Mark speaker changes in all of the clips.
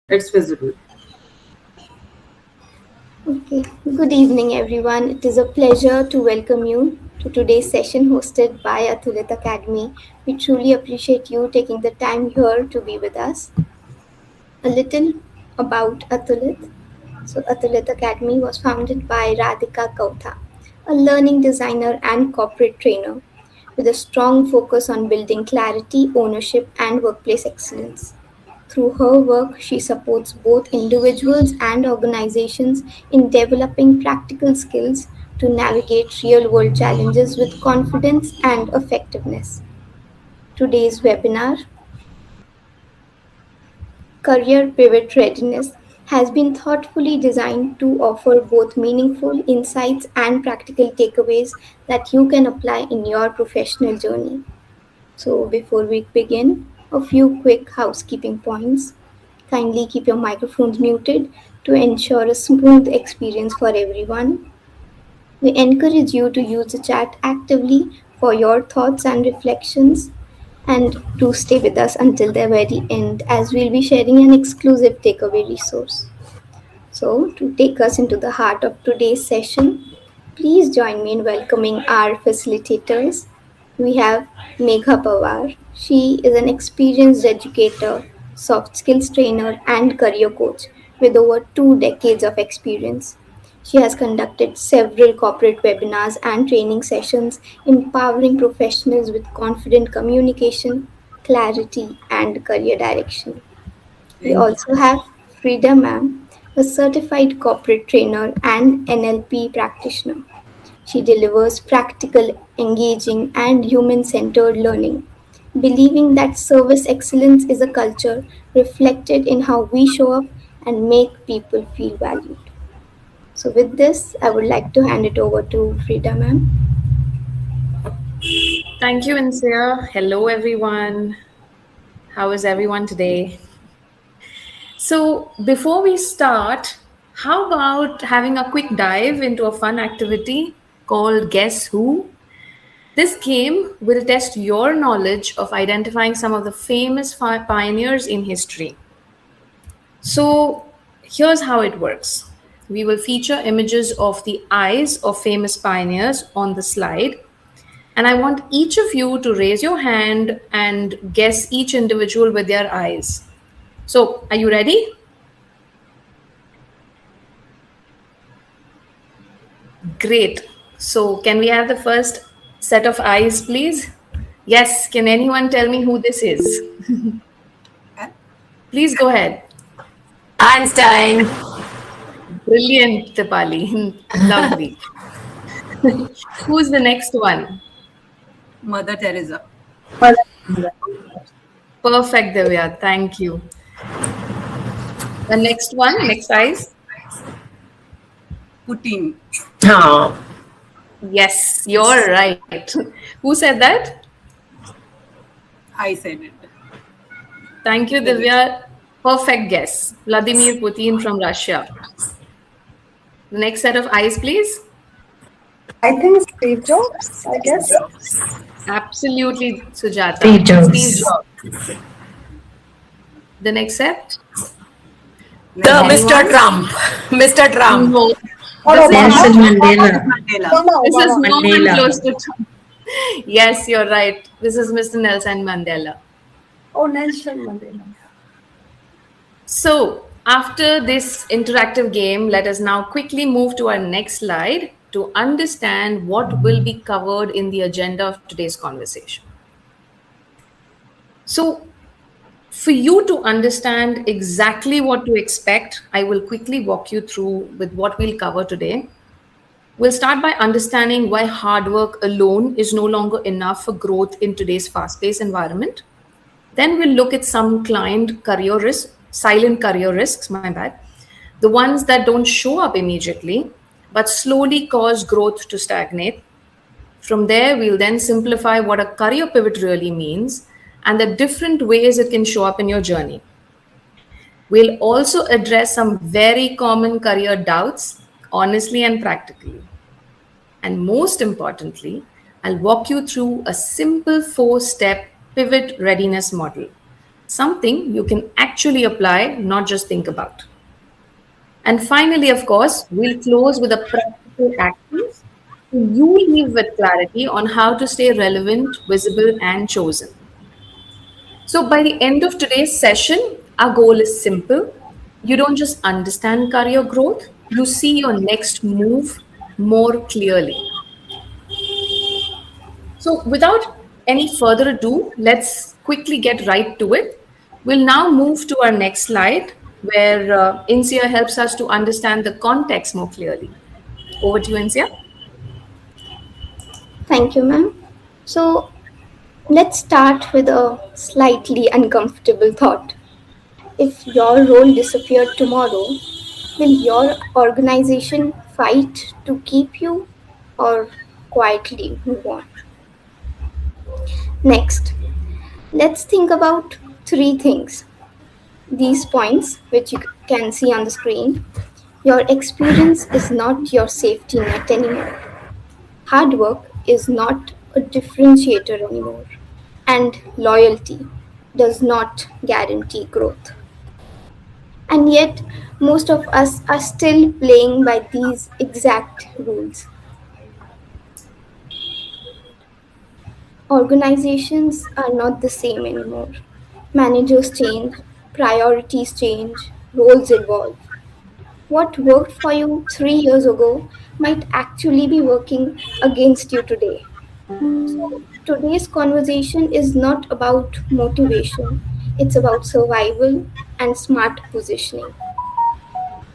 Speaker 1: It's visible.
Speaker 2: Okay, good evening, everyone. It is a pleasure to welcome you to today's session hosted by Atulit Academy. We truly appreciate you taking the time here to be with us. A little about Atulit. So, Atulit Academy was founded by Radhika Kautha, a learning designer and corporate trainer with a strong focus on building clarity, ownership, and workplace excellence. Through her work, she supports both individuals and organizations in developing practical skills to navigate real world challenges with confidence and effectiveness. Today's webinar, Career Pivot Readiness, has been thoughtfully designed to offer both meaningful insights and practical takeaways that you can apply in your professional journey. So, before we begin, a few quick housekeeping points. Kindly keep your microphones muted to ensure a smooth experience for everyone. We encourage you to use the chat actively for your thoughts and reflections, and to stay with us until the very end as we'll be sharing an exclusive takeaway resource. So, to take us into the heart of today's session, please join me in welcoming our facilitators. We have Megha Pawar. She is an experienced educator, soft skills trainer, and career coach with over 2 decades of experience. She has conducted several corporate webinars and training sessions, empowering professionals with confident communication, clarity, and career direction. We
Speaker 1: Thank you.
Speaker 2: also have Frida Ma'am, a certified corporate trainer and NLP practitioner. She delivers practical, engaging, and human centered learning, believing that service excellence is a culture reflected in how we show up and make people feel valued. So, with this, I would like to hand it over to Frida Ma'am.
Speaker 1: Thank you, Insia. Hello, everyone. How is everyone today? So, before we start, how about having a quick dive into a fun activity called Guess Who? This game will test your knowledge of identifying some of the famous pioneers in history. So, here's how it works. We will feature images of the eyes of famous pioneers on the slide. And I want each of you to raise your hand and guess each individual with their eyes. So, are you ready? Great. So, can we have the first set of eyes, please? Yes. Can anyone tell me who this is? Please go ahead.
Speaker 3: Einstein.
Speaker 1: Brilliant, Tipali. Lovely. Who's the next one?
Speaker 4: Mother Teresa.
Speaker 1: Perfect, Divya. Thank you. The next one, next eyes.
Speaker 4: Putin.
Speaker 3: Oh,
Speaker 1: Yes, you're right. Who said that?
Speaker 4: I said it.
Speaker 1: Thank you, Divya. Perfect guess. Vladimir Putin from Russia. The next set of eyes, please.
Speaker 5: I think Steve Jobs, I guess.
Speaker 1: Absolutely, Sujata.
Speaker 3: Steve Jobs.
Speaker 1: Steve Jobs. The next set.
Speaker 3: The Mr. Trump. Mr. Trump.
Speaker 1: No.
Speaker 5: Oh,
Speaker 1: This
Speaker 3: Nelson
Speaker 1: is
Speaker 3: Mandela.
Speaker 4: Mandela.
Speaker 5: no,
Speaker 1: this is no one
Speaker 3: Mandela.
Speaker 1: close to Trump. Yes, you're right. This is Mr. Nelson Mandela.
Speaker 5: Oh, Nelson Mandela.
Speaker 1: So, after this interactive game, let us now quickly move to our next slide to understand what will be covered in the agenda of today's conversation. So, for you to understand exactly what to expect, I will quickly walk you through with what we'll cover today. We'll start by understanding why hard work alone is no longer enough for growth in today's fast paced environment. Then we'll look at some client career risks, silent career risks, my bad, the ones that don't show up immediately, but slowly cause growth to stagnate. From there, we'll then simplify what a career pivot really means and the different ways it can show up in your journey. We'll also address some very common career doubts, honestly and practically. And most importantly, I'll walk you through a simple 4-step pivot readiness model. something you can actually apply, not just think about. And finally, of course, we'll close with a practical actions. So you leave with clarity on how to stay relevant, visible, and chosen. So by the end of today's session, our goal is simple. You don't just understand career growth, you see your next move more clearly. So without any further ado, let's quickly get right to it. We'll now move to our next slide where Insia helps us to understand the context more clearly. Over to you, Insia.
Speaker 2: Thank you, ma'am. So, let's start with a slightly uncomfortable thought. If your role disappeared tomorrow, will your organization fight to keep you or quietly move on? Next, let's think about three things. These points, which you can see on the screen, your experience is not your safety net anymore. Hard work is not a differentiator anymore. And loyalty does not guarantee growth. And yet, most of us are still playing by these exact rules. Organizations are not the same anymore. Managers change, priorities change, roles evolve. What worked for you 3 years ago might actually be working against you today. So, today's conversation is not about motivation, it's about survival and smart positioning.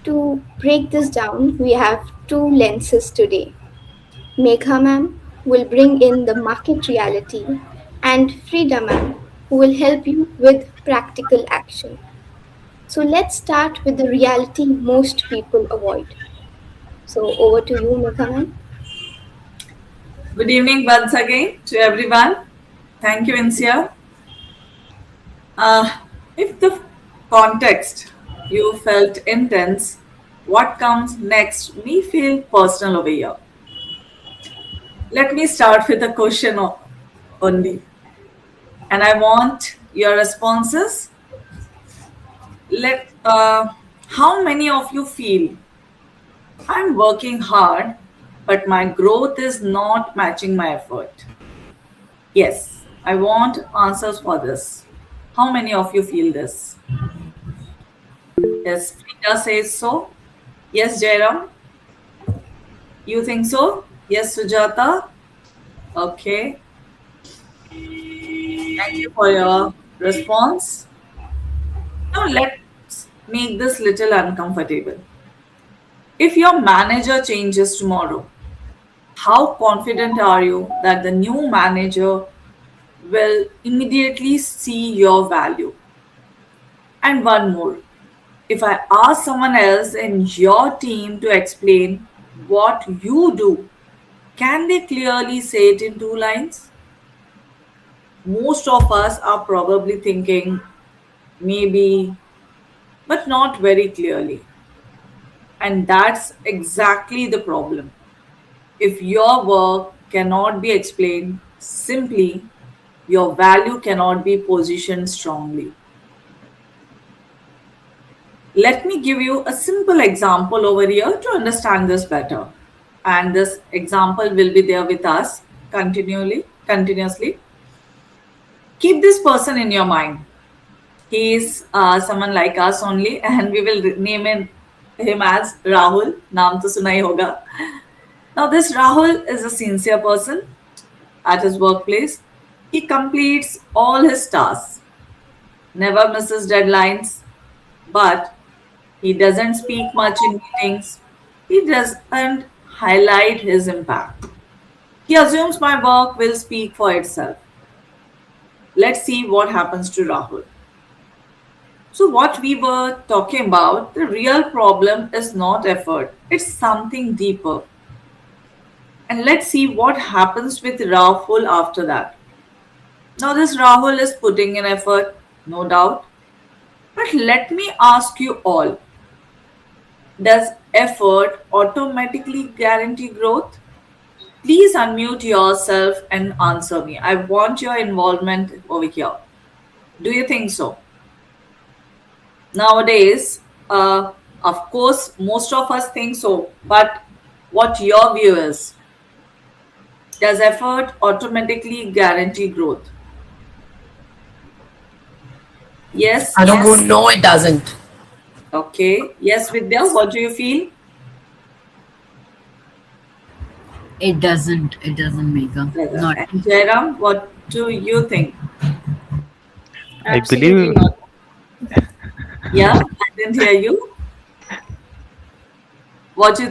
Speaker 2: To break this down, we have two lenses today. Megha ma'am will bring in the market reality, and Frida ma'am who will help you with practical action. So let's start with the reality most people avoid. So over to you, Megha ma'am.
Speaker 6: Good evening once again to everyone. Thank you, Insia. If the context you felt intense, what comes next may feel personal over here. Let me start with a question only, and I want your responses. How many of you feel I'm working hard, but my growth is not matching my effort? Yes, I want answers for this. How many of you feel this? Yes, Frida says so. Yes, Jairam. You think so? Yes, Sujata. Okay. Thank you for your response. Now let's make this little uncomfortable. If your manager changes tomorrow, how confident are you that the new manager will immediately see your value? And one more. If I ask someone else in your team to explain what you do, can they clearly say it in 2 lines? Most of us are probably thinking, maybe, but not very clearly. And that's exactly the problem. If your work cannot be explained simply, your value cannot be positioned strongly. Let me give you a simple example over here to understand this better. And this example will be there with us continuously. Keep this person in your mind. He is someone like us only, and we will name him as Rahul. Naam to suna hi hoga. Now, this Rahul is a sincere person at his workplace. He completes all his tasks, never misses deadlines, but he doesn't speak much in meetings. He doesn't highlight his impact. He assumes my work will speak for itself. Let's see what happens to Rahul. So, what we were talking about, the real problem is not effort, it's something deeper. And let's see what happens with Rahul after that. Now, this Rahul is putting in effort, no doubt. But let me ask you all, does effort automatically guarantee growth? Please unmute yourself and answer me. I want your involvement over here. Do you think so? Nowadays, of course, most of us think so, but what your view is? Does effort automatically guarantee growth? Yes.
Speaker 3: Anubhu, no, it doesn't.
Speaker 6: Okay. Yes, Vidya, what do you feel?
Speaker 7: It doesn't. It doesn't make a not.
Speaker 6: And Jairam, what do you think?
Speaker 8: I
Speaker 1: Absolutely
Speaker 8: believe,
Speaker 1: not.
Speaker 6: Yeah, I didn't hear you. What do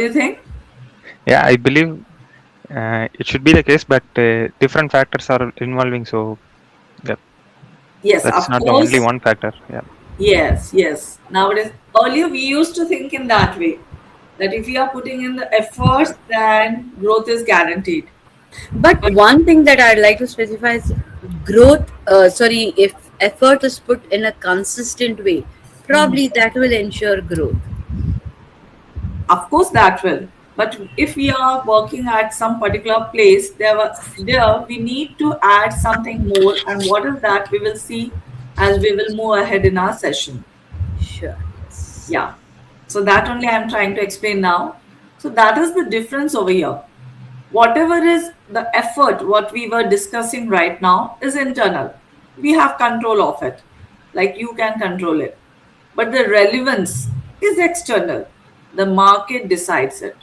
Speaker 6: you think?
Speaker 8: yeah, I believe it should be the case, but different factors are involving, so yeah,
Speaker 6: Yes,
Speaker 8: that's
Speaker 6: of
Speaker 8: not the only
Speaker 6: course.
Speaker 8: one factor. Yeah.
Speaker 6: Yes. Nowadays, earlier we used to think in that way that if you are putting in the efforts, then growth is guaranteed.
Speaker 7: But one thing that I'd like to specify is growth. If effort is put in a consistent way, probably that will ensure growth.
Speaker 6: Of course, that will. But if we are working at some particular place, there we need to add something more. And what is that? We will see as we will move ahead in our session.
Speaker 7: Sure.
Speaker 6: Yeah. So that only I'm trying to explain now. So that is the difference over here. Whatever is the effort, what we were discussing right now is internal. We have control of it. Like you can control it. But the relevance is external. The market decides it.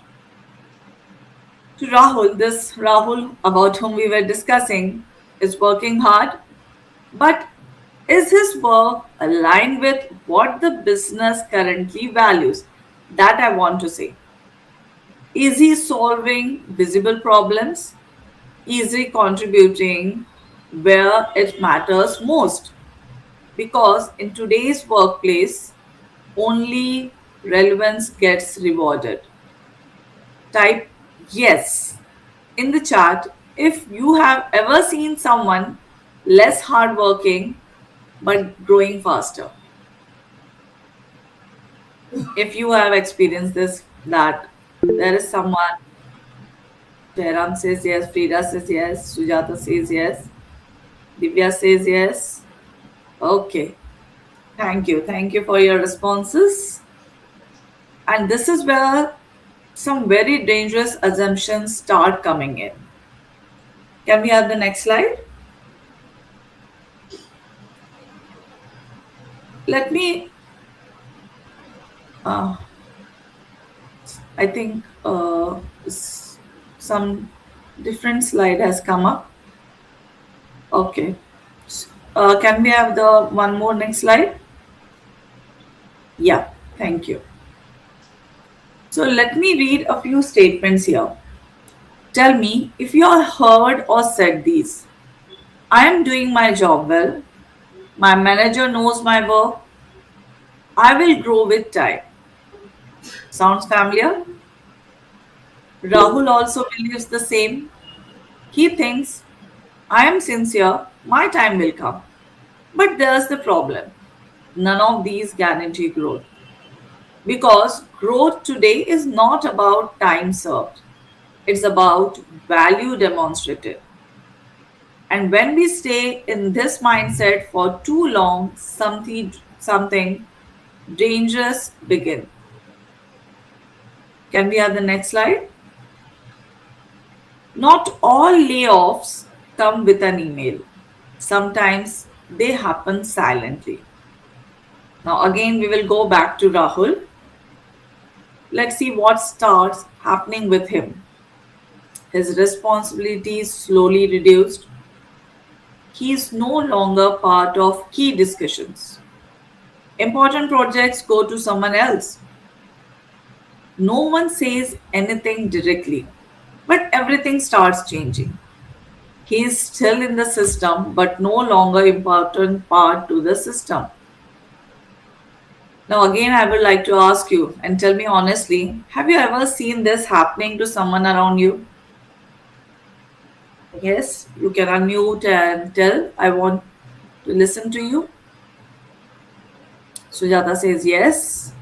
Speaker 6: To Rahul, this Rahul about whom we were discussing is working hard, but is his work aligned with what the business currently values? That I want to say. Is he solving visible problems? Is he contributing where it matters most? Because in today's workplace, only relevance gets rewarded. Type yes in the chat if you have ever seen someone less hardworking but growing faster. If you have experienced this, that there is someone, Jairam says yes, Frida says yes, Sujata says yes, Divya says yes. Okay, thank you. Thank you for your responses. And this is where some very dangerous assumptions start coming in. Can we have the next slide? Let me, I think some different slide has come up. Okay. Can we have the one more next slide? Yeah, thank you. So let me read a few statements here. Tell me if you have heard or said these. I am doing my job well. My manager knows my work. I will grow with time. Sounds familiar? Rahul also believes the same. He thinks, I am sincere, my time will come. But there's the problem. None of these guarantee growth. Because growth today is not about time served, it's about value demonstrated. And when we stay in this mindset for too long, something dangerous begin. Can we have the next slide? Not all layoffs come with an email. Sometimes they happen silently. Now again, we will go back to Rahul. Let's see what starts happening with him. His responsibilities slowly reduced. He is no longer part of key discussions. Important projects go to someone else. No one says anything directly, but everything starts changing. He is still in the system, but no longer important part to the system. Now, again, I would like to ask you and tell me honestly, have you ever seen this happening to someone around you? Yes, you can unmute and tell, I want to listen to you. Sujata says yes.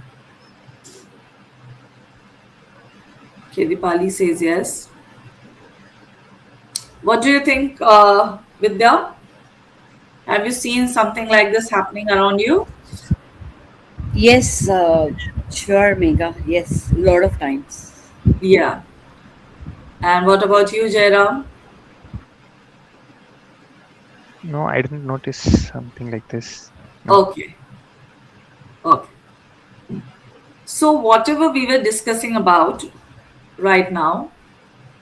Speaker 6: Kedipali says yes. What do you think, Vidya? Have you seen something like this happening around you?
Speaker 7: Yes, sure, Mega. Yes, a lot of times.
Speaker 6: Yeah. And what about you, Jairam?
Speaker 8: No, I didn't notice something like this. No.
Speaker 6: Okay. Okay. So, whatever we were discussing about right now,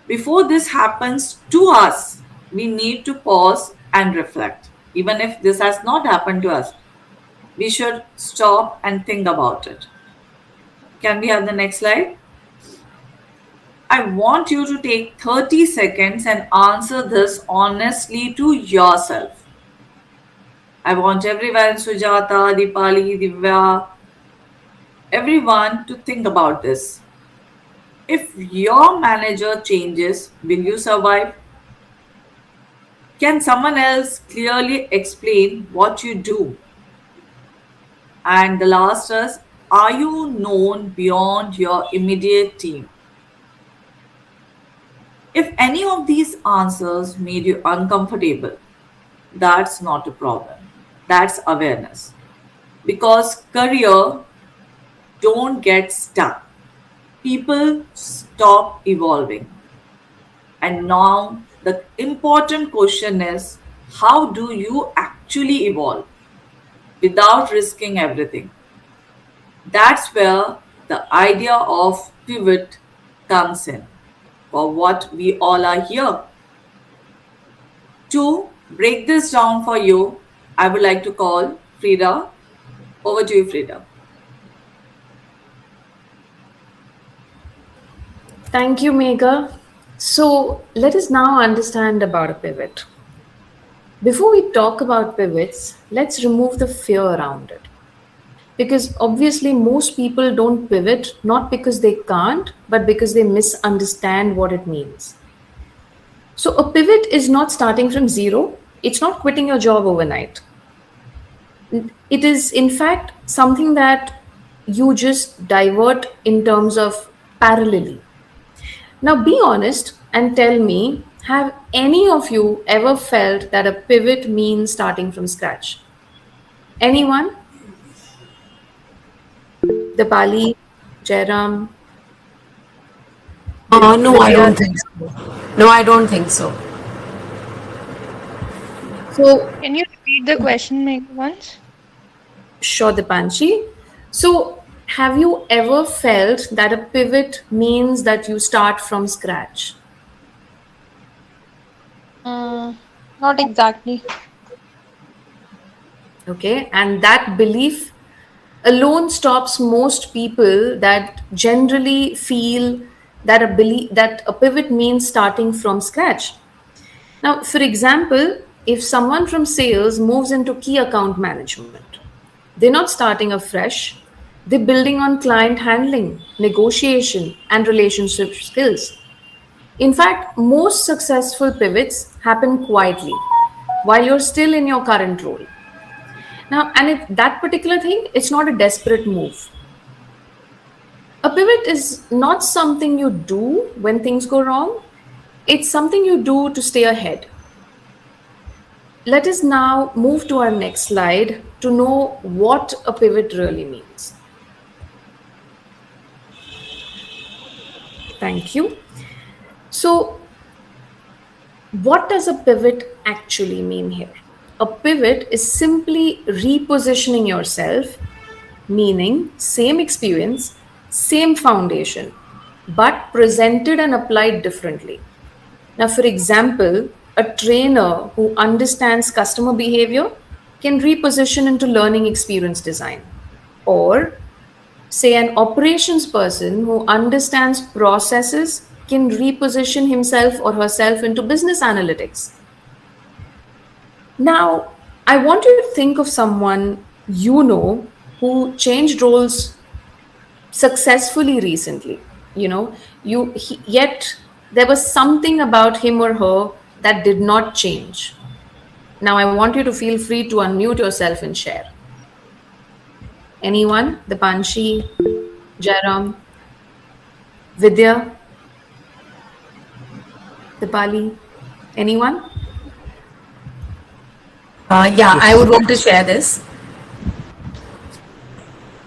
Speaker 6: before this happens to us, we need to pause and reflect. Even if this has not happened to us, we should stop and think about it. Can we have the next slide? I want you to take 30 seconds and answer this honestly to yourself. I want everyone, Sujata, Dipali, Divya, everyone to think about this. If your manager changes, will you survive? Can someone else clearly explain what you do? And the last is, are you known beyond your immediate team? If any of these answers made you uncomfortable, that's not a problem. That's awareness. Because career don't get stuck. People stop evolving. And now the important question is, how do you actually evolve without risking everything? That's where the idea of pivot comes in, for what we all are here. To break this down for you, I would like to call Frida. Over to you, Frida.
Speaker 1: Thank you, Megha. So let us now understand about a pivot. Before we talk about pivots, let's remove the fear around it. Because obviously, most people don't pivot not because they can't, but because they misunderstand what it means. So, a pivot is not starting from zero, it's not quitting your job overnight. It is, in fact, something that you just divert in terms of parallelly. Now, be honest and tell me, have any of you ever felt that a pivot means starting from scratch? Anyone? Dipali, Jairam,
Speaker 3: No, I
Speaker 1: Vidya.
Speaker 3: don't think so. No, I don't think so.
Speaker 1: So,
Speaker 9: Can you repeat the question maybe once?
Speaker 1: sure, Dipanshi. So, have you ever felt that a pivot means that you start from scratch?
Speaker 9: Not exactly.
Speaker 1: Okay, and that belief alone stops most people that generally feel that a pivot means starting from scratch. Now, for example, if someone from sales moves into key account management, they're not starting afresh, they're building on client handling, negotiation, and relationship skills. In fact, most successful pivots happen quietly while you're still in your current role. Now, and that particular thing, it's not a desperate move. A pivot is not something you do when things go wrong, it's something you do to stay ahead. Let us now move to our next slide to know what a pivot really means. Thank you. So, what does a pivot actually mean here? A pivot is simply repositioning yourself, meaning same experience, same foundation, but presented and applied differently. Now, for example, a trainer who understands customer behavior can reposition into learning experience design. Or, say, an operations person who understands processes can reposition himself or herself into business analytics. Now, I want you to think of someone you know who changed roles successfully recently. Yet there was something about him or her that did not change. Now, I want you to feel free to unmute yourself and share. Anyone? Dipanshi, Jairam, Vidya, Dipali, anyone?
Speaker 3: Yeah, I would want to share this.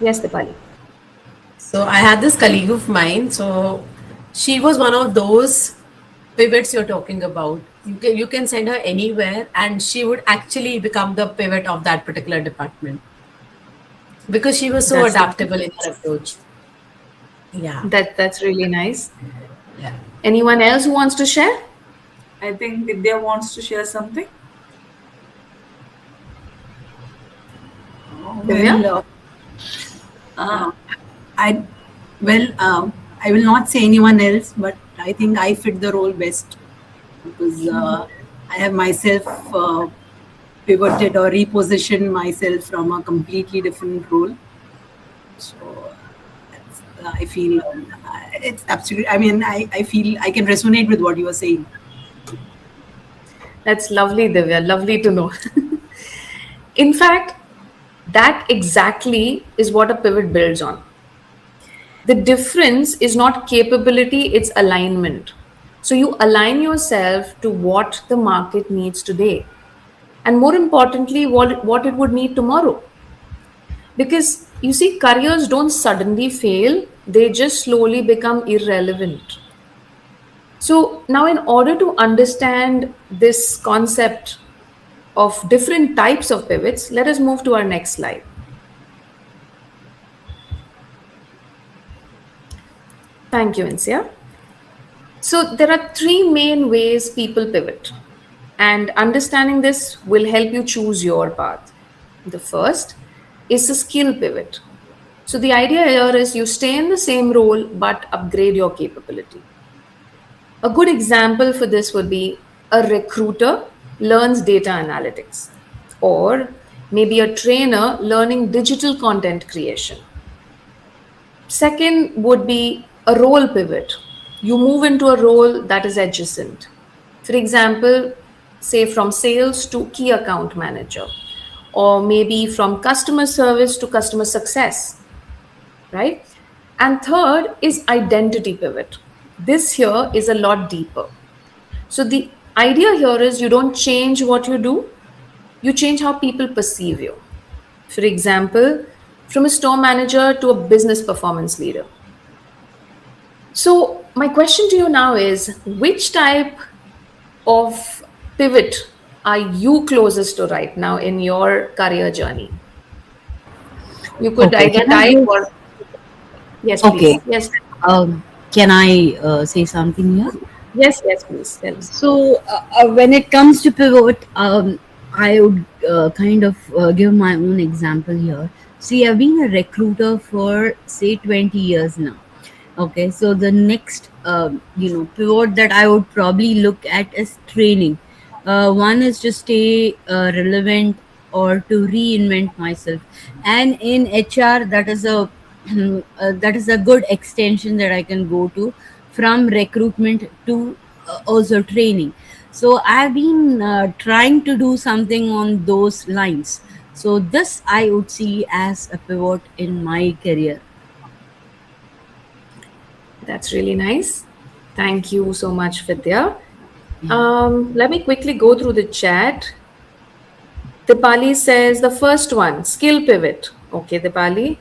Speaker 1: Yes, Dipali.
Speaker 3: So I had this colleague of mine. So she was one of those pivots you're talking about. You can send her anywhere, and she would actually become the pivot of that particular department because she was so
Speaker 1: That's
Speaker 3: adaptable in her approach. Yeah.
Speaker 1: that's really nice.
Speaker 3: Yeah.
Speaker 1: Anyone else who wants to share?
Speaker 6: I think Vidya wants to share something.
Speaker 1: Divya?
Speaker 4: I I will not say anyone else, but I think I fit the role best because I have myself pivoted or repositioned myself from a completely different role. So I feel it's absolutely. I mean, I feel I can resonate with what you are saying.
Speaker 1: That's lovely, Divya. Lovely to know. In fact, that exactly is what a pivot builds on. The difference is not capability, it's alignment. So you align yourself to what the market needs today. And more importantly, what it would need tomorrow. Because you see, careers don't suddenly fail, they just slowly become irrelevant. So now, in order to understand this concept of different types of pivots, let us move to our next slide. Thank you, Insia. So there are three main ways people pivot, and understanding this will help you choose your path. The first is a skill pivot. So the idea here is you stay in the same role but upgrade your capability. A good example for this would be a recruiter learns data analytics, or maybe a trainer learning digital content creation. Second would be a role pivot. You move into a role that is adjacent. For example, say from sales to key account manager, or maybe from customer service to customer success, right? And third is identity pivot. This here is a lot deeper. So the idea here is you don't change what you do, you change how people perceive you. For example, from a store manager to a business performance leader. So my question to you now is, which type of pivot are you closest to right now in your career journey? You could
Speaker 7: Okay,
Speaker 1: either
Speaker 7: can I
Speaker 1: type
Speaker 7: give-
Speaker 1: or yes, please.
Speaker 7: Okay.
Speaker 1: Yes,
Speaker 7: Can I say something here?
Speaker 1: yes, please. Tell us.
Speaker 7: So when it comes to pivot, I would kind of give my own example here. See, I've been a recruiter for say 20 years now. Okay, so the next pivot that I would probably look at is training. One is to stay relevant or to reinvent myself, and in HR that is a that is a good extension that I can go to from recruitment to also training. So I've been trying to do something on those lines. So this I would see as a pivot in my career.
Speaker 1: That's really nice. Thank you so much, Vidya. Let me quickly go through the chat. Dipali says the first one, skill pivot. Okay, Dipali.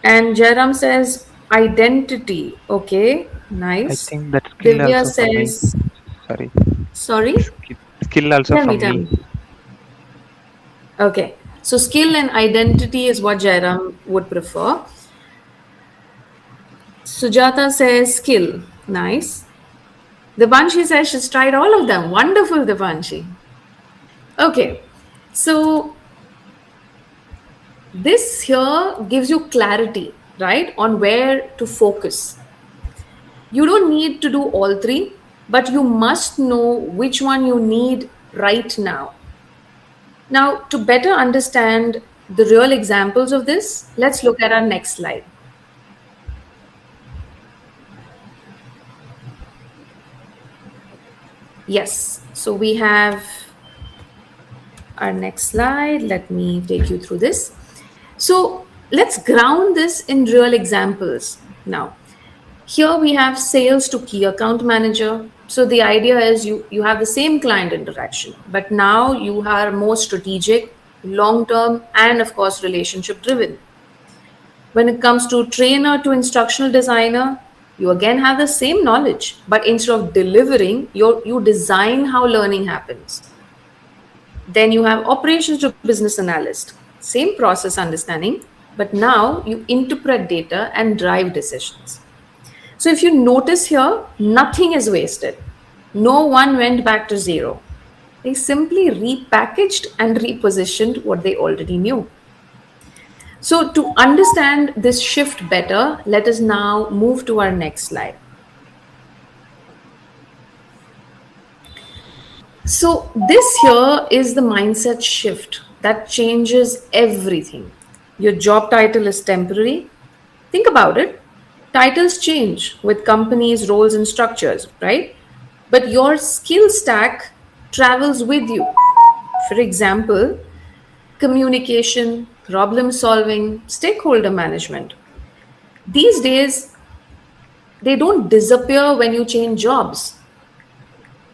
Speaker 1: And Jairam says identity. Okay,
Speaker 8: I
Speaker 1: nice.
Speaker 8: think that skill
Speaker 1: Divya
Speaker 8: also for me.
Speaker 1: says,
Speaker 8: Sorry.
Speaker 1: sorry?
Speaker 8: Skill also
Speaker 1: Tell me,
Speaker 8: from
Speaker 1: tell
Speaker 8: me.
Speaker 1: me. Okay, so skill and identity is what Jairam would prefer. Sujata says skill. Nice. Devanshi says she's tried all of them. Wonderful, Devanshi. Okay, so this here gives you clarity, right, on where to focus. You don't need to do all three, but you must know which one you need right now. Now, to better understand the real examples of this, let's look at our next slide. Yes, so we have our next slide. Let me take you through this. So let's ground this in real examples now. Here we have sales to key account manager. So the idea is you have the same client interaction, but now you are more strategic, long term, and of course, relationship driven. When it comes to trainer to instructional designer, you again have the same knowledge, but instead of delivering, you design how learning happens. Then you have operations to business analyst, same process understanding, but now you interpret data and drive decisions. So if you notice here, nothing is wasted. No one went back to zero. They simply repackaged and repositioned what they already knew. So to understand this shift better, let us now move to our next slide. So this here is the mindset shift that changes everything. Your job title is temporary. Think about it. Titles change with companies, roles, and structures, right? But your skill stack travels with you. For example, communication, problem solving, stakeholder management. These days, they don't disappear when you change jobs,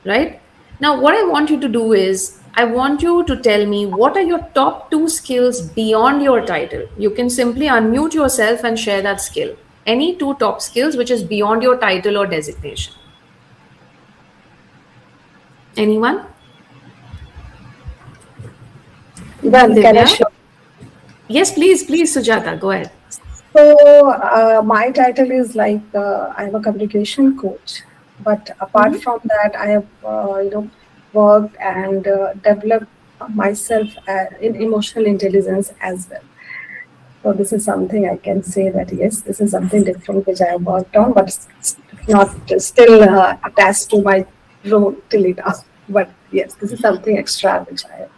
Speaker 1: right? Now, what I want you to do is, I want you to tell me what are your top 2 skills beyond your title. You can simply unmute yourself and share that skill. Any 2 top skills which is beyond your title or designation. Anyone?
Speaker 5: Well, can I
Speaker 1: Divya?
Speaker 5: share?
Speaker 1: Yes, please, Sujata, go ahead.
Speaker 5: So my title is like I'm a communication coach, but apart from that, I have worked and developed myself in emotional intelligence as well. So this is something I can say that yes, this is something different which I have worked on, but it's not still attached to my role till it up. But yes, this is something extra which I have.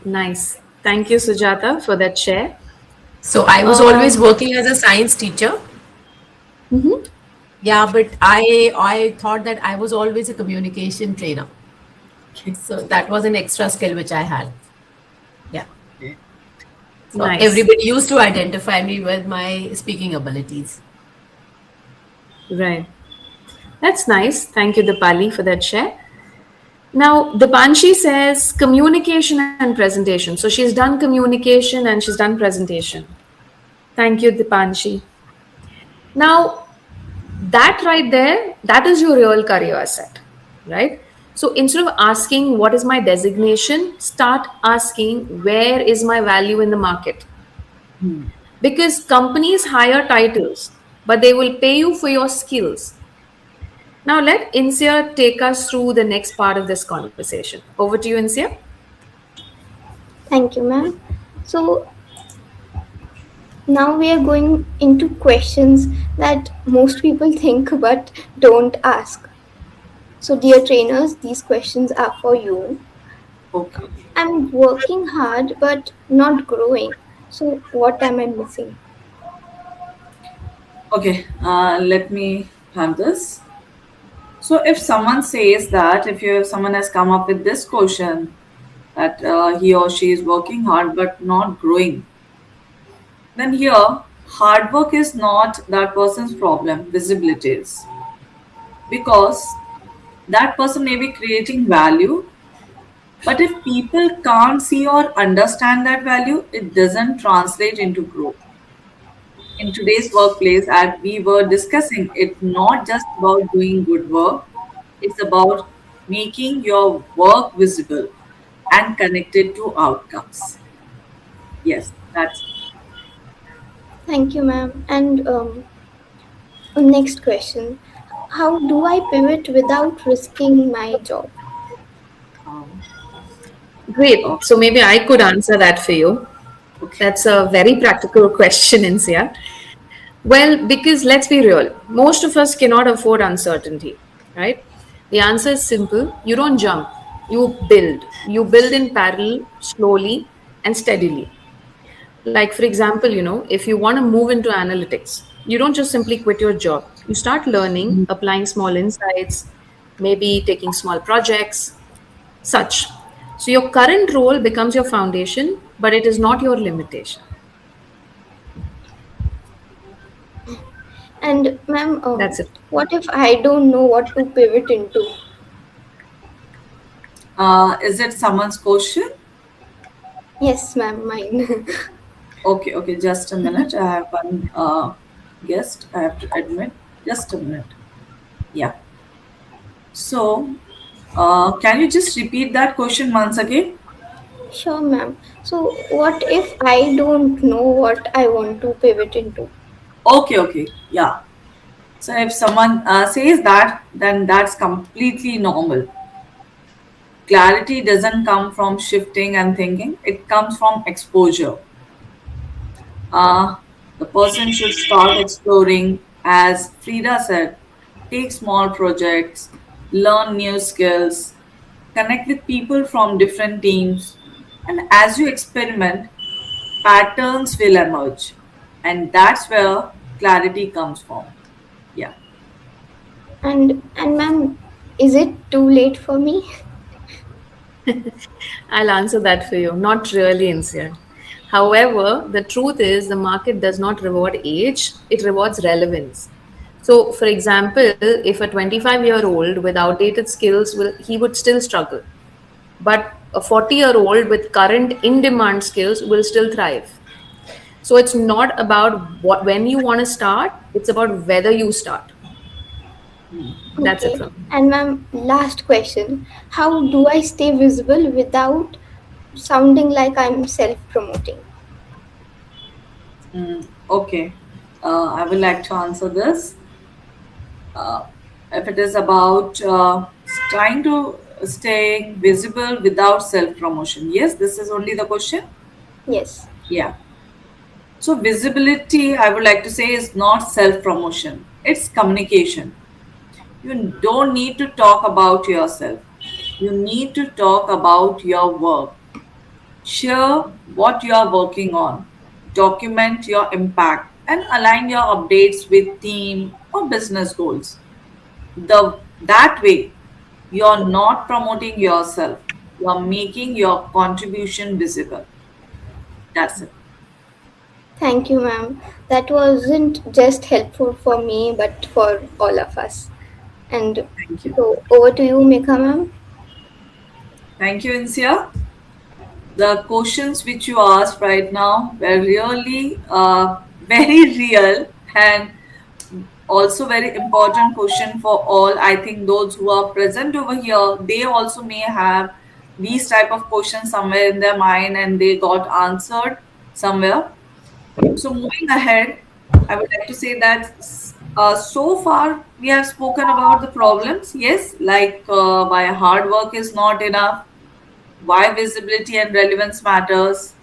Speaker 1: Nice. Thank you, Sujata, for that share.
Speaker 3: So I was always working as a science teacher.
Speaker 1: Mm-hmm.
Speaker 3: Yeah, but I thought that I was always a communication trainer. So that was an extra skill which I had. Yeah. So
Speaker 1: Nice.
Speaker 3: everybody used to identify me with my speaking abilities.
Speaker 1: Right. That's nice. Thank you, Dipali, for that share. Now, Dipanshi says communication and presentation. So she's done communication and she's done presentation. Thank you, Dipanshi. Now, that right there, that is your real career asset, right? So instead of asking what is my designation, start asking where is my value in the market. Because companies hire titles, but they will pay you for your skills. Now let Insia take us through the next part of this conversation. Over to you, Insia.
Speaker 2: Thank you, ma'am. So now we are going into questions that most people think but don't ask. So dear trainers, these questions are for you.
Speaker 6: Okay.
Speaker 2: I'm working hard but not growing. So what am I missing?
Speaker 6: Okay, let me have this. So if someone says that, if someone has come up with this question, that he or she is working hard but not growing, then here, hard work is not that person's problem, visibility is. Because that person may be creating value, but if people can't see or understand that value, it doesn't translate into growth. In today's workplace, as we were discussing, it's not just about doing good work, it's about making your work visible and connected to outcomes. Yes, that's it.
Speaker 2: Thank you, ma'am. And next question. How do I pivot without risking my job?
Speaker 1: Great. So maybe I could answer that for you.
Speaker 6: Okay.
Speaker 1: That's a very practical question, Insia. Well, because let's be real, most of us cannot afford uncertainty, right? The answer is simple. You don't jump, you build. You build in parallel, slowly and steadily. Like, for example, if you want to move into analytics, you don't just simply quit your job. You start learning, applying small insights, maybe taking small projects, such. So your current role becomes your foundation, but it is not your limitation.
Speaker 2: And ma'am,
Speaker 1: That's it.
Speaker 2: what if I don't know what to pivot into?
Speaker 6: Is it someone's question?
Speaker 2: Yes, ma'am, mine.
Speaker 6: Okay, okay, just a minute. I have one guest. I have to admit. Just a minute. Yeah. So, can you just repeat that question once again?
Speaker 2: Sure, ma'am. So, what if I don't know what I want to pivot into?
Speaker 6: Okay, okay, yeah. So, if someone says that, then that's completely normal. Clarity doesn't come from shifting and thinking, it comes from exposure. Uh, the person should start exploring, as Frida said, take small projects, learn new skills, connect with people from different teams, and as you experiment, patterns will emerge. And that's where clarity comes from. Yeah.
Speaker 2: And ma'am, is it too late for me?
Speaker 1: I'll answer that for you. Not really, Insia. However, the truth is the market does not reward age, it rewards relevance. So, for example, if a 25-year-old with outdated skills will he would still struggle. But a 40-year-old with current in-demand skills will still thrive. So it's not about what when you want to start, it's about whether you start. That's it
Speaker 2: Okay.
Speaker 1: from me.
Speaker 2: And ma'am, last question. How do I stay visible without sounding like I'm self-promoting?
Speaker 6: Okay. I would like to answer this. Uh, if it is about trying to stay visible without self promotion, yes, this is only the question.
Speaker 2: Yes.
Speaker 6: Yeah. So, visibility, I would like to say, is not self promotion, it's communication. You don't need to talk about yourself, you need to talk about your work. Share what you are working on, document your impact, and align your updates with team or business goals. That way, you're not promoting yourself, you're making your contribution visible. That's it.
Speaker 2: Thank you, ma'am. That wasn't just helpful for me, but for all of us. And
Speaker 6: Thank you.
Speaker 2: so, over to you, Mekha, ma'am.
Speaker 6: Thank you, Insia. The questions which you asked right now were really very real and also very important question for all. I think those who are present over here, they also may have these type of questions somewhere in their mind and they got answered somewhere. So moving ahead, I would like to say that so far we have spoken about the problems. Yes, like why hard work is not enough, why visibility and relevance matters,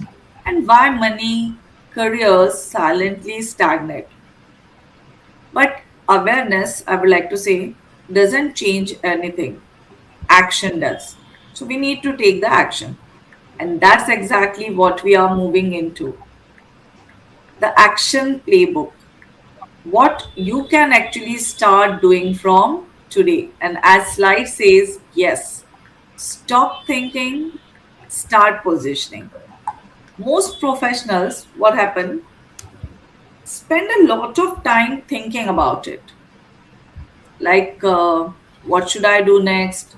Speaker 6: and why money careers silently stagnate. But awareness, I would like to say, doesn't change anything. Action does. So we need to take the action. And that's exactly what we are moving into. The action playbook. What you can actually start doing from today. And as slide says, yes, stop thinking, start positioning. Most professionals, what happened, spend a lot of time thinking about it. Like, what should I do next?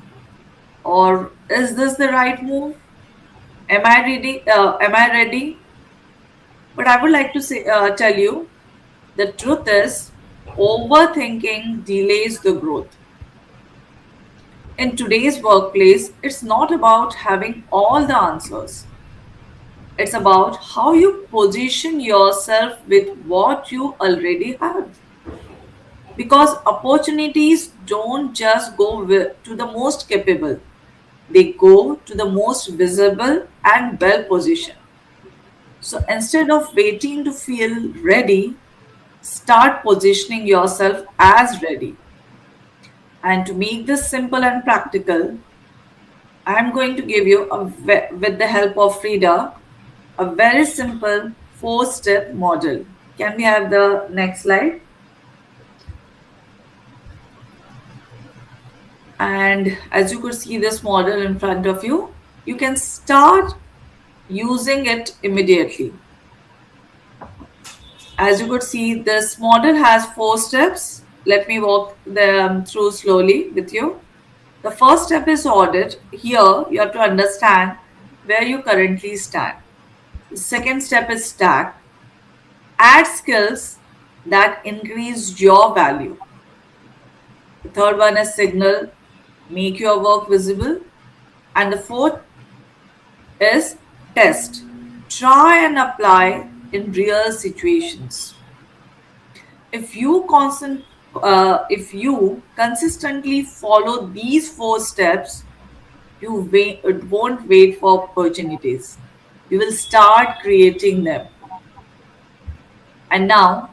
Speaker 6: Or is this the right move? Am I ready? Am I ready? But I would like to say, tell you, the truth is, overthinking delays the growth. In today's workplace, it's not about having all the answers. It's about how you position yourself with what you already have. Because opportunities don't just go to the most capable, they go to the most visible and well positioned. So instead of waiting to feel ready, start positioning yourself as ready. And to make this simple and practical, I'm going to give you, with the help of Frida, a very simple 4-step model. Can we have the next slide? And as you could see this model in front of you, you can start using it immediately. As you could see, this model has 4 steps. Let me walk them through slowly with you. The first step is audit. Here, you have to understand where you currently stand. The second step is stack. Add skills that increase your value. The third one is signal. Make your work visible. And the fourth is test. Try and apply in real situations. If you consistently follow these 4 steps, you won't wait for opportunities. You will start creating them. And now,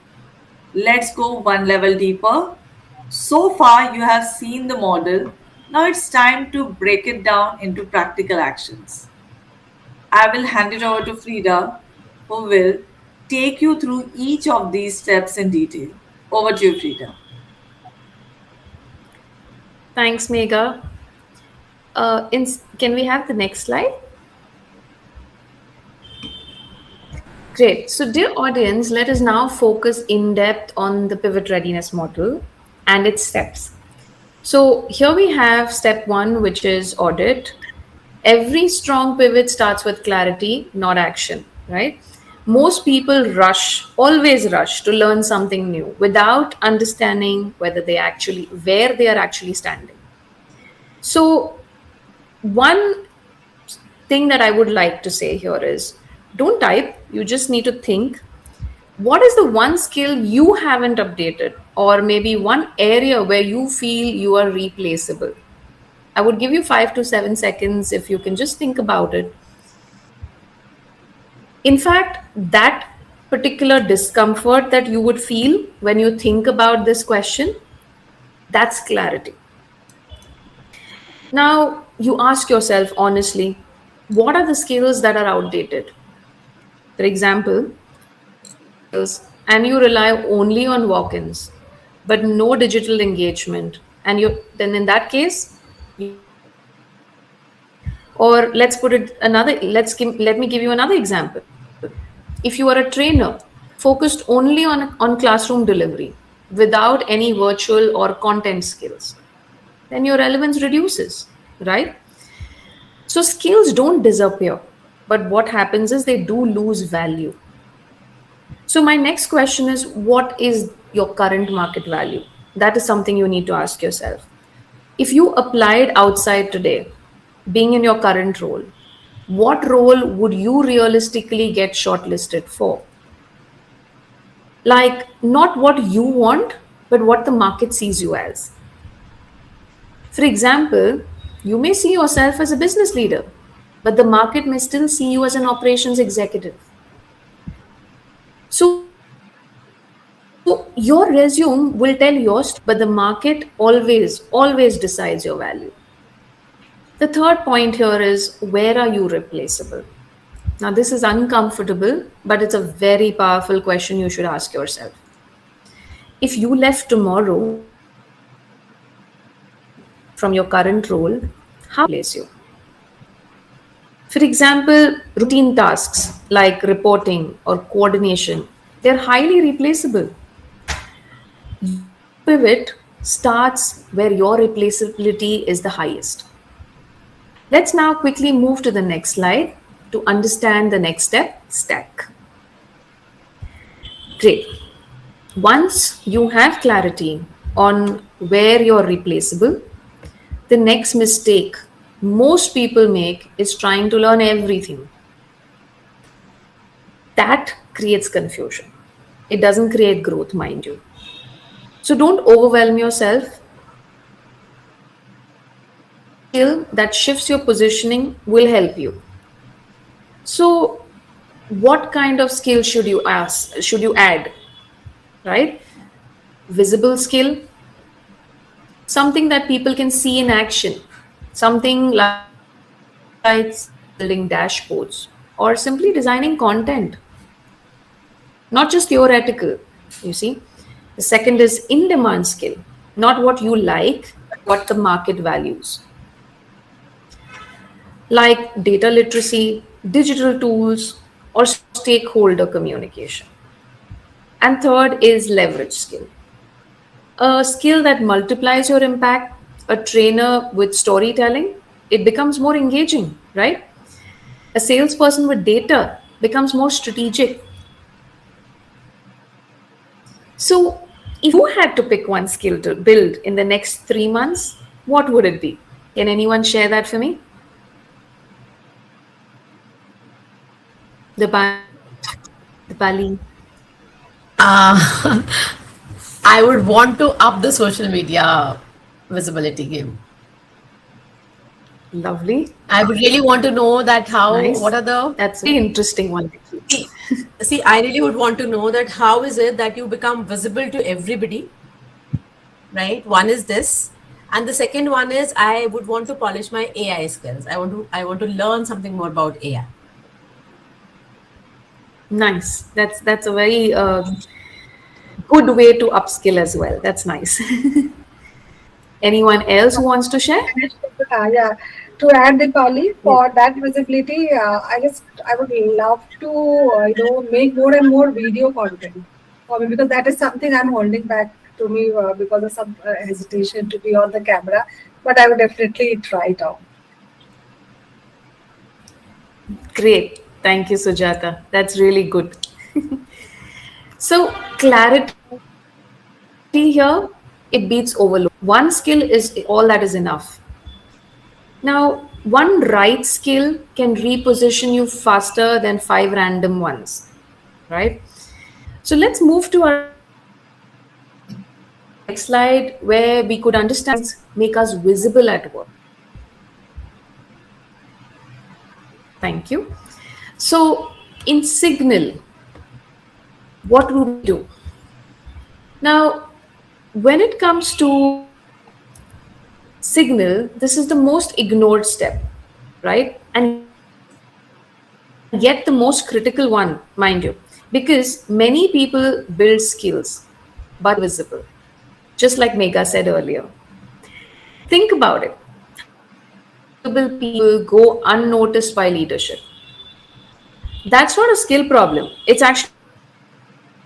Speaker 6: let's go one level deeper. So far, you have seen the model. Now it's time to break it down into practical actions. I will hand it over to Frida, who will take you through each of these steps in detail. Over to you, Frida.
Speaker 1: Thanks, Megha. Can we have the next slide? Great. So, dear audience, let us now focus in depth on the pivot readiness model and its steps. So, here we have step 1, which is audit. Every strong pivot starts with clarity, not action, right? Most people always rush to learn something new without understanding where they are actually standing. So, one thing that I would like to say here is, don't type, you just need to think. What is the one skill you haven't updated, or maybe one area where you feel you are replaceable? I would give you 5 to 7 seconds if you can just think about it. In fact, that particular discomfort that you would feel when you think about this question, that's clarity. Now, you ask yourself honestly, what are the skills that are outdated? For example, and you rely only on walk-ins, but no digital engagement. And then in that case, or let's put it let me give you another example. If you are a trainer focused only on classroom delivery without any virtual or content skills, then your relevance reduces, right? So skills don't disappear, but what happens is they do lose value. So my next question is, what is your current market value? That is something you need to ask yourself. If you applied outside today, being in your current role, what role would you realistically get shortlisted for? Like, not what you want, but what the market sees you as. For example, you may see yourself as a business leader, but the market may still see you as an operations executive. So your resume will tell yours, but the market always decides your value. The third point here is, where are you replaceable? Now, this is uncomfortable, but it's a very powerful question you should ask yourself. If you left tomorrow from your current role, how replace you? For example, routine tasks like reporting or coordination, they're highly replaceable. Pivot starts where your replaceability is the highest. Let's now quickly move to the next slide to understand the next step, stack. Great. Once you have clarity on where you're replaceable, the next mistake most people make is trying to learn everything. That creates confusion. It doesn't create growth, mind you. So don't overwhelm yourself. Skill that shifts your positioning will help you. So what kind of skill should you add? Right? Visible skill, something that people can see in action, something like building dashboards or simply designing content, not just theoretical, you see. The second is in-demand skill, not what you like, what the market values, like data literacy, digital tools, or stakeholder communication. And third is leverage skill. A skill that multiplies your impact, a trainer with storytelling, it becomes more engaging, right? A salesperson with data becomes more strategic. So, if you had to pick one skill to build in the next 3 months, what would it be? Can anyone share that for me? Dipali.
Speaker 3: I would want to up the social media visibility game.
Speaker 1: Lovely.
Speaker 3: I would really want to know that
Speaker 1: Nice.
Speaker 3: what are the,
Speaker 1: That's a very interesting one.
Speaker 3: see, I really would want to know that how is it that you become visible to everybody, right? One is this. And the second one is I would want to polish my AI skills. I want to learn something more about AI.
Speaker 1: Nice. That's a very good way to upskill as well. That's nice. Anyone else who wants to share?
Speaker 5: Yeah, to add Dipali, for that visibility, I would love to make more and more video content for me, because that is something I'm holding back to me because of some hesitation to be on the camera. But I would definitely try it out.
Speaker 1: Great. Thank you, Sujata. That's really good. So, clarity here, it beats overload. One skill is all that is enough. Now, one right skill can reposition you faster than 5 random ones, right? So let's move to our next slide, where we could understand make us visible at work. Thank you. So in Signal, what would we do? Now, when it comes to Signal, this is the most ignored step, right? And yet the most critical one, mind you, because many people build skills, but visible, just like Megha said earlier. Think about it. People go unnoticed by leadership. That's not a skill problem. It's actually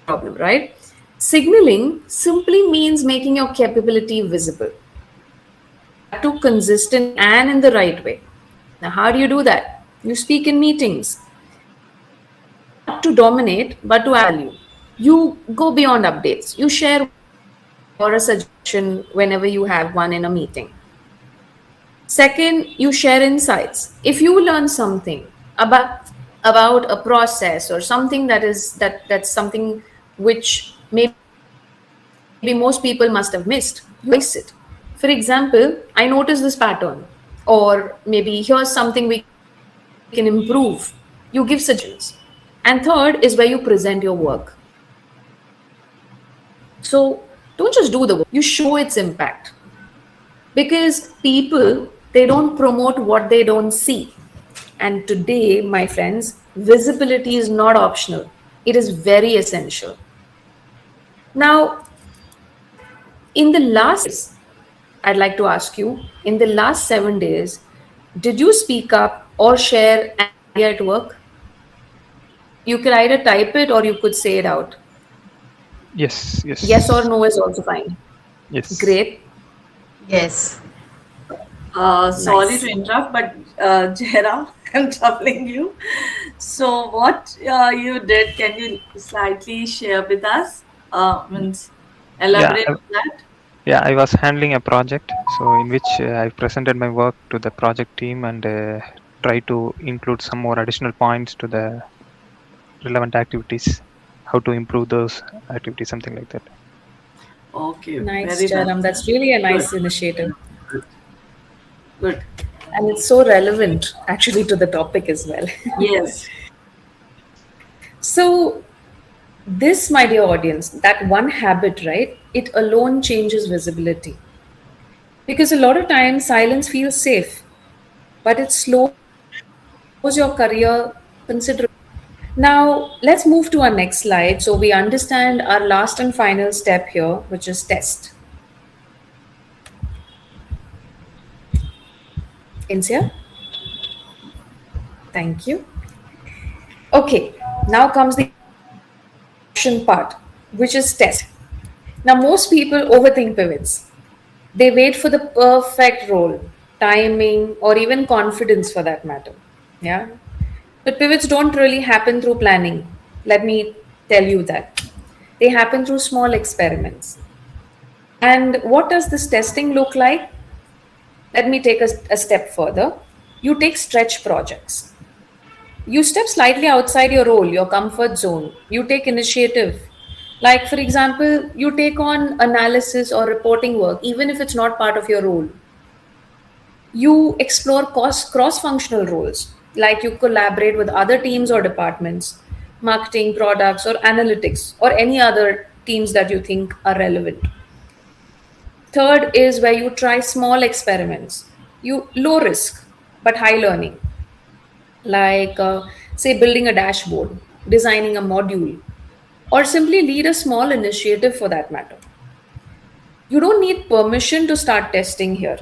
Speaker 1: a problem, right? Signaling simply means making your capability visible. To consistent and in the right way. Now, how do you do that? You speak in meetings. Not to dominate, but to add value. You go beyond updates. You share or a suggestion whenever you have one in a meeting. Second, you share insights. If you learn something about a process or something that's something which maybe most people must have missed, you voice it. For example, I noticed this pattern, or maybe here's something we can improve. You give suggestions. And third is where you present your work. So don't just do the work, you show its impact. Because people, they don't promote what they don't see. And today, my friends, visibility is not optional. It is very essential. Now, in the last, I'd like to ask you, in the last 7 days, did you speak up or share an idea at work? You could either type it or you could say it out.
Speaker 8: Yes.
Speaker 1: Yes or no is also fine.
Speaker 8: Yes.
Speaker 1: Great.
Speaker 3: Yes.
Speaker 6: Sorry to interrupt, but Jera, I'm troubling you. So what you did, can you slightly share with us? Elaborate on that?
Speaker 8: Yeah, I was handling a project, so in which I presented my work to the project team and tried to include some more additional points to the relevant activities, how to improve those activities, something like that.
Speaker 6: Okay.
Speaker 1: Nice,
Speaker 6: Very
Speaker 1: Jaram.
Speaker 6: nice.
Speaker 1: That's really a nice initiative.
Speaker 6: Good.
Speaker 1: And it's so relevant actually to the topic as well.
Speaker 6: Yes.
Speaker 1: So this, my dear audience, that one habit, right? It alone changes visibility. Because a lot of times silence feels safe, but it slows your career considerably. Now, let's move to our next slide so we understand our last and final step here, which is test. Insia? Thank you. Okay, now comes the action part. which is test. Now, most people overthink pivots. They wait for the perfect role, timing, or even confidence for that matter. Yeah. But pivots don't really happen through planning. Let me tell you that. They happen through small experiments. And what does this testing look like? Let me take a step further. You take stretch projects. You step slightly outside your role, your comfort zone. You take initiative. Like, for example, you take on analysis or reporting work, even if it's not part of your role. You explore cross functional roles, like you collaborate with other teams or departments, marketing, products, or analytics, or any other teams that you think are relevant. Third is where you try small experiments. You low risk but high learning, like say building a dashboard, designing a module, or simply lead a small initiative for that matter. You don't need permission to start testing here,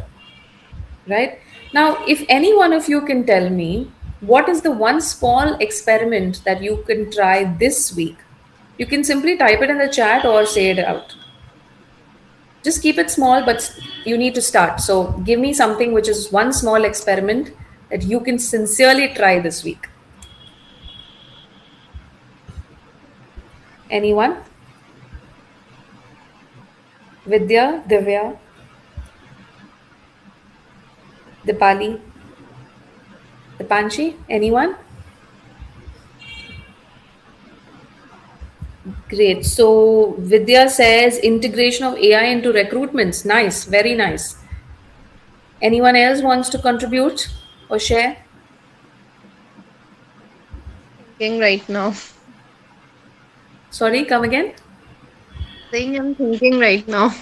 Speaker 1: right? Now, if any one of you can tell me what is the one small experiment that you can try this week, you can simply type it in the chat or say it out. Just keep it small, but you need to start. So give me something which is one small experiment that you can sincerely try this week. Anyone? Vidya, Divya, Dipali, Dipanshi, anyone? Great. So Vidya says integration of AI into recruitments. Nice, very nice. Anyone else wants to contribute or share?
Speaker 9: Thinking right now.
Speaker 1: Sorry, come again.
Speaker 9: Saying I'm thinking right now.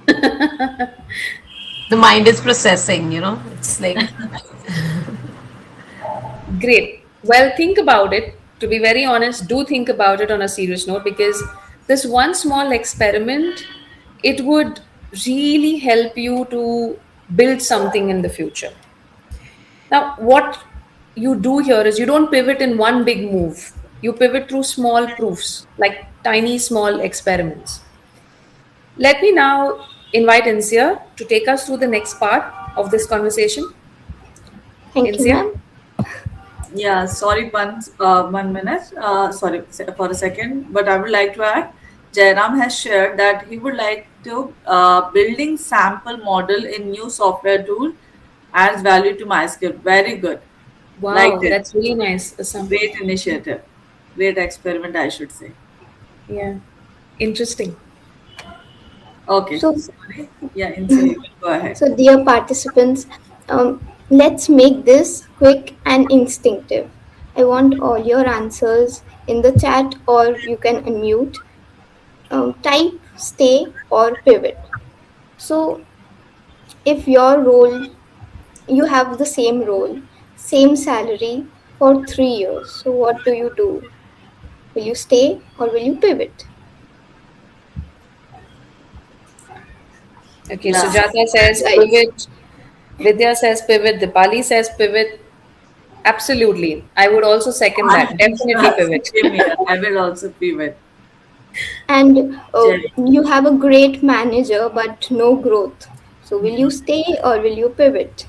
Speaker 3: The mind is processing, it's like.
Speaker 1: Great. Well, think about it. To be very honest, do think about it on a serious note, because this one small experiment, it would really help you to build something in the future. Now, what you do here is you don't pivot in one big move. You pivot through small proofs, like tiny small experiments. Let me now invite Insia to take us through the next part of this conversation.
Speaker 2: Thank you,
Speaker 1: Insia?
Speaker 2: ma'am.
Speaker 6: Yeah, sorry, 1 minute. Sorry for a second, but I would like to add. Jairam has shared that he would like to building sample model in new software tool adds value to MySQL. Very good.
Speaker 1: Wow,
Speaker 6: Liked it.
Speaker 1: that's really nice.
Speaker 6: Great initiative. Great experiment, I should say.
Speaker 1: Yeah, interesting.
Speaker 6: Okay.
Speaker 2: So-
Speaker 6: Sorry. Yeah, Insia, you will go ahead.
Speaker 2: So, dear participants, let's make this quick and instinctive. I want all your answers in the chat, or you can unmute. Type stay or pivot. So, if your role, you have the same role, same salary for 3 years, so what do you do? Will you stay or will you pivot?
Speaker 1: Okay,
Speaker 6: Yeah.
Speaker 1: Sujata says
Speaker 2: Right.
Speaker 1: pivot. Vidya says pivot. Dipali says pivot. Absolutely. I would also second that. Definitely pivot.
Speaker 6: Same here. I will also pivot.
Speaker 2: And
Speaker 6: Jerry.
Speaker 2: you have a great manager but no growth. So, will you stay or will you pivot?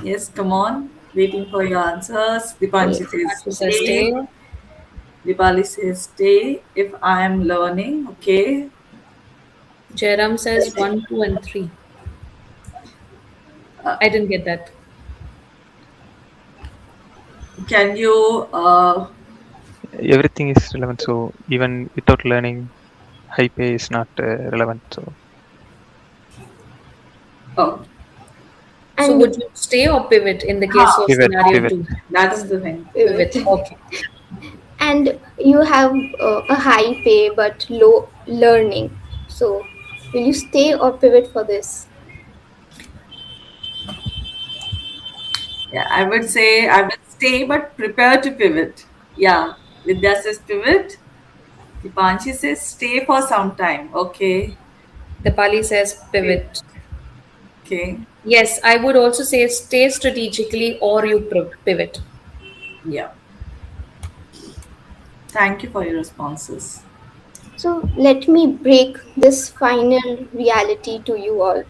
Speaker 6: Yes, come on. Waiting for your answers. Dipanshi says
Speaker 1: She says
Speaker 6: stay.
Speaker 1: stay.
Speaker 6: Dipali says stay. If I am learning, okay.
Speaker 1: Jairam says 1, 2, and 3. I didn't get that.
Speaker 6: Can you
Speaker 8: Everything is relevant. So even without learning, high pay is not relevant. So
Speaker 6: oh,
Speaker 1: So
Speaker 2: And
Speaker 1: would you stay or pivot in the case of
Speaker 8: Pivot,
Speaker 1: scenario
Speaker 8: pivot.
Speaker 1: 2?
Speaker 6: that's the thing.
Speaker 1: Pivot. Okay.
Speaker 2: and you have a high pay but low learning. So, will you stay or pivot for this?
Speaker 6: Yeah, I would say I will stay but prepare to pivot. Yeah. Vidya says pivot. Dipanshi says stay for some time. Okay.
Speaker 1: Dipali says pivot.
Speaker 6: Okay.
Speaker 1: Yes, I would also say stay strategically or you pivot.
Speaker 6: Yeah. Thank you for your responses.
Speaker 2: So let me break this final reality to you all.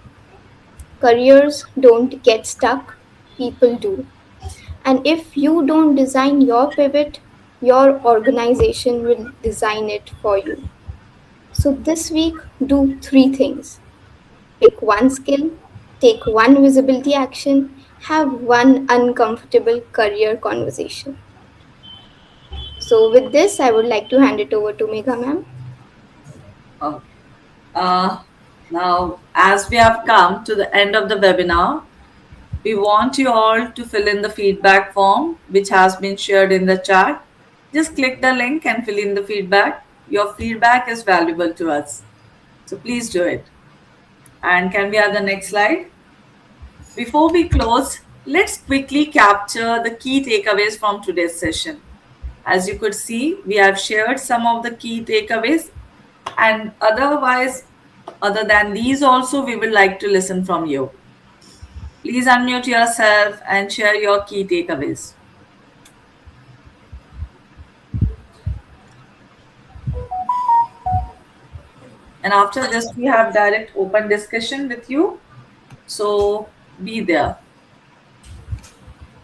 Speaker 2: Careers don't get stuck, people do. And if you don't design your pivot, your organization will design it for you. So this week, do three things: pick one skill, take one visibility action, have one uncomfortable career conversation. So, with this, I would like to hand it over to Megha ma'am.
Speaker 6: Okay. Now, as we have come to the end of the webinar, we want you all to fill in the feedback form which has been shared in the chat. Just click the link and fill in the feedback. Your feedback is valuable to us. So please do it. And can we have the next slide? Before we close, let's quickly capture the key takeaways from today's session. As you could see, we have shared some of the key takeaways, and other than these also, we would like to listen from you. Please unmute yourself and share your key takeaways. And after this, we have direct open discussion with you. So be there.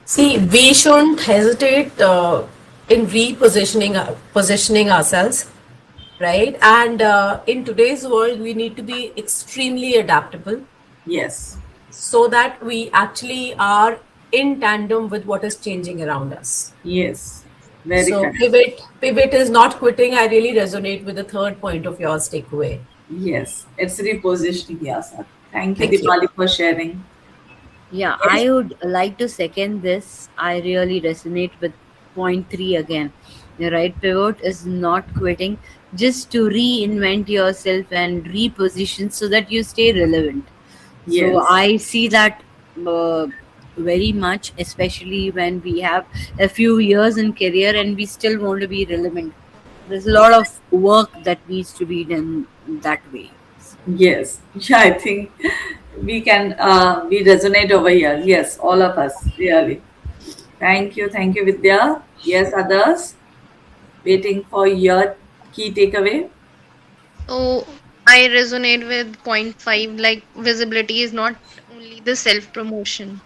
Speaker 3: See, we shouldn't hesitate in positioning ourselves, right? And in today's world, we need to be extremely adaptable.
Speaker 6: Yes.
Speaker 3: So that we actually are in tandem with what is changing around us.
Speaker 6: Yes. Very
Speaker 3: so
Speaker 6: correct.
Speaker 3: Pivot is not quitting. I really resonate with the third point of yours takeaway.
Speaker 6: Yes, it's repositioning yourself. Thank you, Deepali, for sharing.
Speaker 7: Yeah, I would like to second this. I really resonate with point 3 again. The right pivot is not quitting, just to reinvent yourself and reposition so that you stay relevant.
Speaker 6: Yes.
Speaker 7: So I see that very much, especially when we have a few years in career and we still want to be relevant. There's a lot of work that needs to be done that way.
Speaker 6: Yes, yeah, I think we resonate over here. Yes, all of us, really. Thank you, Vidya. Yes, others waiting for your key takeaway.
Speaker 9: So I resonate with point 5, like visibility is not only the self promotion.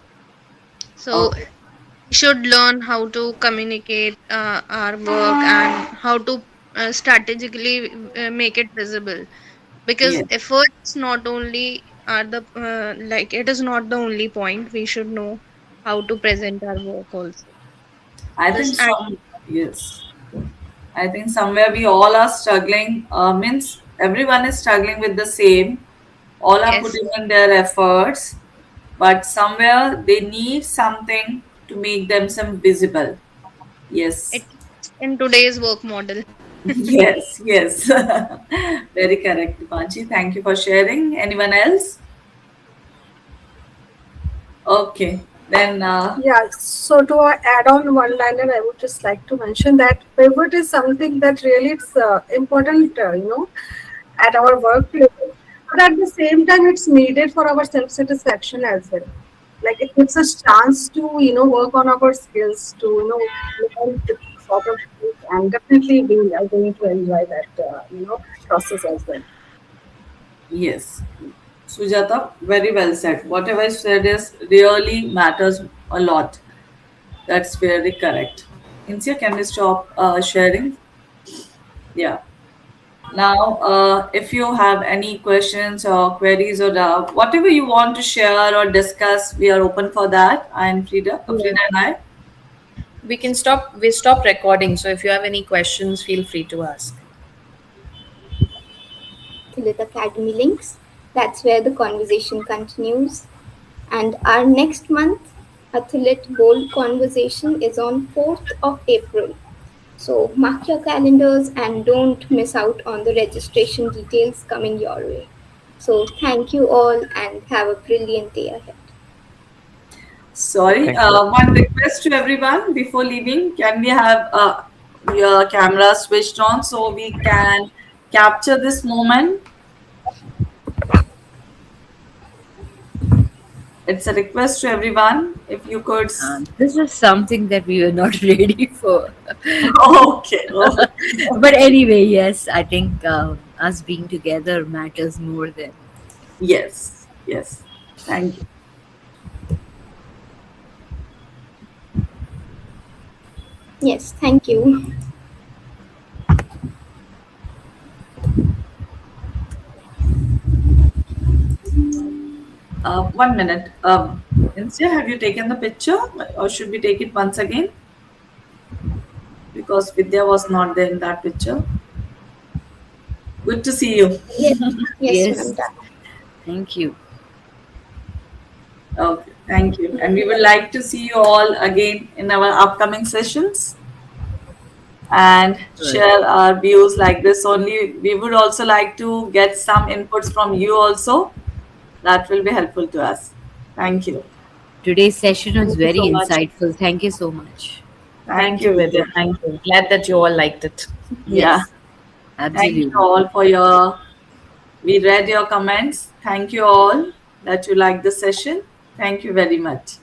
Speaker 9: So
Speaker 6: Okay.
Speaker 9: we should learn how to communicate our work and how to strategically make it visible, because
Speaker 6: Yes.
Speaker 9: efforts not only are the like it is not the only point. We should know how to present our work also.
Speaker 6: I think
Speaker 9: Just add.
Speaker 6: yes. I think somewhere we all are struggling, means everyone is struggling with the same. All are
Speaker 9: Yes.
Speaker 6: putting in their efforts, but somewhere they need something to make themselves visible. Yes.
Speaker 9: In today's work model.
Speaker 6: Yes, yes. Very correct, Dipanji. Thank you for sharing. Anyone else? Okay. Then
Speaker 5: Yeah, so to add on one liner, I would just like to mention that pivot is something that really it's important, at our workplace. But at the same time, it's needed for our self-satisfaction as well. Like it gives us chance to, work on our skills, to, learn different sort of things, and definitely we are going to enjoy that, process as well.
Speaker 6: yes. Sujata, very well said. Whatever I said is really matters a lot. That's very correct. Insia, can we stop sharing? Yeah. Now, if you have any questions or queries or whatever you want to share or discuss, we are open for that. I'm Frida and I.
Speaker 1: We stop recording. So if you have any questions, feel free to ask.
Speaker 2: With Academy links. That's where the conversation continues. And our next month Athlete Bold conversation is on 4th of April. So mark your calendars and don't miss out on the registration details coming your way. So thank you all and have a brilliant day ahead.
Speaker 6: Sorry,
Speaker 8: Thank you.
Speaker 6: one request to everyone before leaving. Can we have your camera switched on so we can capture this moment? it's a request to everyone. If you could.
Speaker 7: This is something that we were not ready for.
Speaker 6: Okay. Okay.
Speaker 7: But anyway, yes, I think us being together matters more than.
Speaker 6: Yes. Yes. Thank you.
Speaker 2: Yes, thank you.
Speaker 6: One minute. Insia, have you taken the picture, or should we take it once again? Because Vidya was not there in that picture. Good to see you.
Speaker 2: Yes,
Speaker 7: Yes.
Speaker 2: ma'am. Done.
Speaker 7: Thank you.
Speaker 6: Okay, thank you. And we would like to see you all again in our upcoming sessions and share our views like this only. We would also like to get some inputs from you also. That will be helpful to us. Thank you.
Speaker 7: Today's session was
Speaker 1: Thank you
Speaker 7: very
Speaker 1: so much.
Speaker 7: insightful. Thank you so much.
Speaker 6: Thank you,
Speaker 1: Vidya.
Speaker 6: Vidya.
Speaker 1: Thank you. Glad that you all liked it.
Speaker 6: Yeah.
Speaker 7: Yes,
Speaker 6: Thank
Speaker 7: absolutely.
Speaker 6: you all for your. We read your comments. Thank you all that you liked the session. Thank you very much.